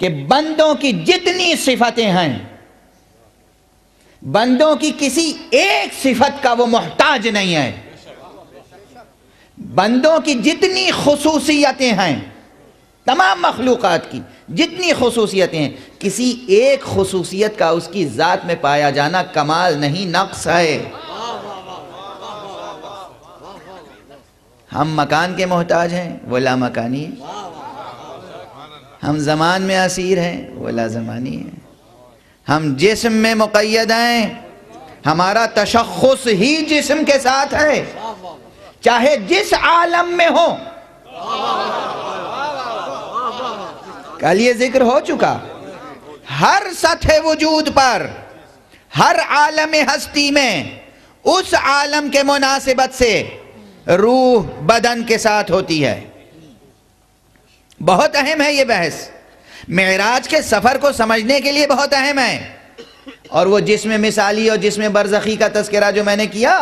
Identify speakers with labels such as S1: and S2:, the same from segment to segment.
S1: کہ بندوں کی جتنی صفتیں ہیں، بندوں کی کسی ایک صفت کا وہ محتاج نہیں ہے. بندوں کی جتنی خصوصیتیں ہیں، تمام مخلوقات کی جتنی خصوصیتیں ہیں، کسی ایک خصوصیت کا اس کی ذات میں پایا جانا کمال نہیں، نقص ہے. ہم مکان کے محتاج ہیں، وہ لا مکانی ہے. ہم زمان میں اسیر ہیں، وہ لا زمانی ہے. ہم جسم میں مقید ہیں، ہمارا تشخص ہی جسم کے ساتھ ہے، چاہے جس عالم میں ہو. کل یہ ذکر ہو چکا، ہر سطح وجود پر، ہر عالم ہستی میں اس عالم کے مناسبت سے روح بدن کے ساتھ ہوتی ہے. بہت اہم ہے یہ بحث، معراج کے سفر کو سمجھنے کے لیے بہت اہم ہے. اور وہ جسم مثالی اور جسم برزخی کا تذکرہ جو میں نے کیا،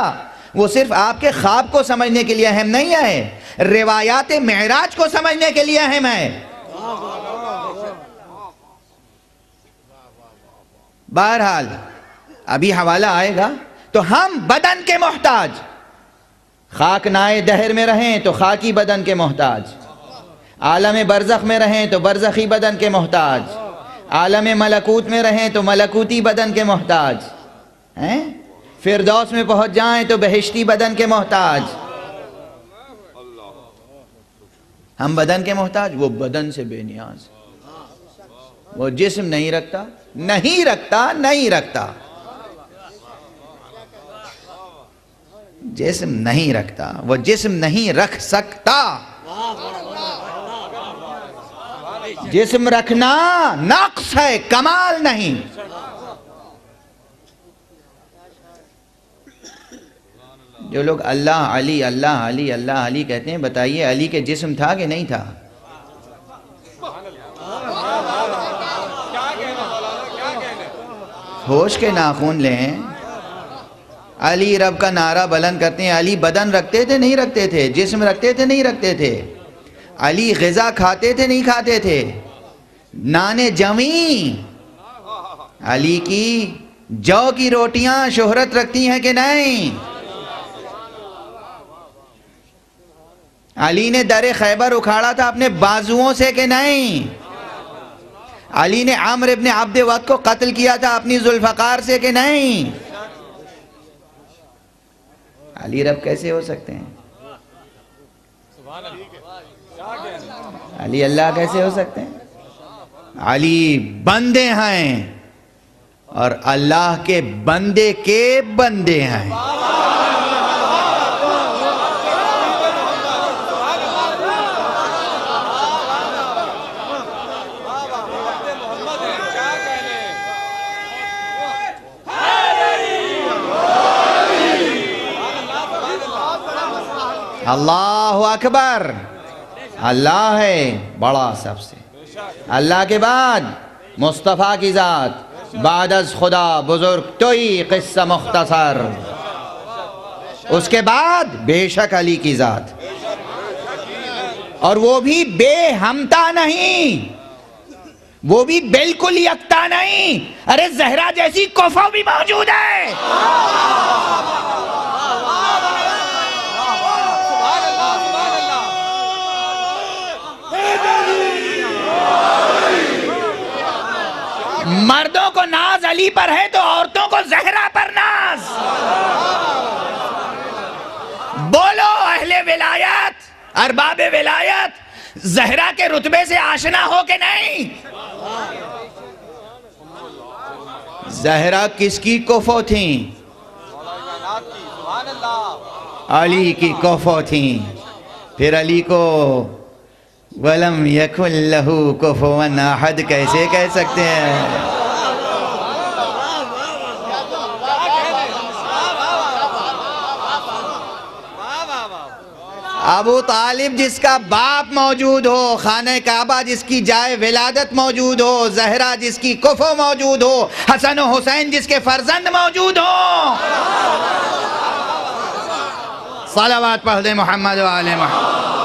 S1: وہ صرف آپ کے خواب کو سمجھنے کے لیے اہم نہیں ہے، روایات معراج کو سمجھنے کے لیے اہم ہے. بہرحال ابھی حوالہ آئے گا. تو ہم بدن کے محتاج، خاک نائے دہر میں رہیں تو خاکی بدن کے محتاج، عالم برزخ میں رہیں تو برزخی بدن کے محتاج، عالم ملکوت میں رہیں تو ملکوتی بدن کے محتاج، فردوس میں پہنچ جائیں تو بہشتی بدن کے محتاج. ہم بدن کے محتاج، وہ بدن سے بے نیاز. وہ جسم نہیں رکھتا، نہیں رکھتا، نہیں رکھتا، جسم نہیں رکھتا، وہ جسم نہیں رکھ سکتا. جسم رکھنا نقص ہے، کمال نہیں. جو لوگ اللہ علی اللہ علی اللہ علی کہتے ہیں، بتائیے علی کے جسم تھا کہ نہیں تھا؟ ہوش کے ناخن لیں. علی رب کا نعرہ بلند کرتے ہیں. علی بدن رکھتے تھے نہیں رکھتے تھے؟ جسم رکھتے تھے نہیں رکھتے تھے؟ علی غذا کھاتے تھے نہیں کھاتے تھے؟ نان جمی علی کی جو کی روٹیاں شہرت رکھتی ہیں کہ نہیں؟ علی نے در خیبر اکھاڑا تھا اپنے بازوؤں سے کہ نہیں؟ علی نے عمرو ابن عبد ود کو قتل کیا تھا اپنی ذوالفقار سے کہ نہیں؟ علی رب کیسے ہو سکتے ہیں؟ علی اللہ کیسے ہو سکتے ہیں؟ علی بندے ہیں اور اللہ کے بندے کے بندے ہیں. اللہ اکبر. اللہ ہے بڑا سب سے. اللہ کے بعد مصطفیٰ کی ذات، بعد از خدا بزرگ توئی قصہ مختصر. اس کے بعد بے شک علی کی ذات، اور وہ بھی بے ہمتا نہیں، وہ بھی بالکل یکتا نہیں. ارے زہرا جیسی کفو بھی موجود ہے. مردوں کو ناز علی پر ہے تو عورتوں کو زہرا پر ناز. بولو اہل ولایت، ارباب ولایت، زہرا کے رتبے سے آشنا ہو کہ نہیں؟ زہرا کس کی کفو تھیں؟ علی کی کفو تھیں. پھر علی کو وَلَمْ يَكُنْ لَهُ كُفُوًا أَحَدٌ کیسے کہہ سکتے ہیں؟ ابو طالب جس کا باپ موجود ہو، خانہ کعبہ جس کی جائے ولادت موجود ہو، زہرا جس کی کفو موجود ہو، حسن و حسین جس کے فرزند موجود ہو. صلوات پڑھ دیں محمد و آل محمد.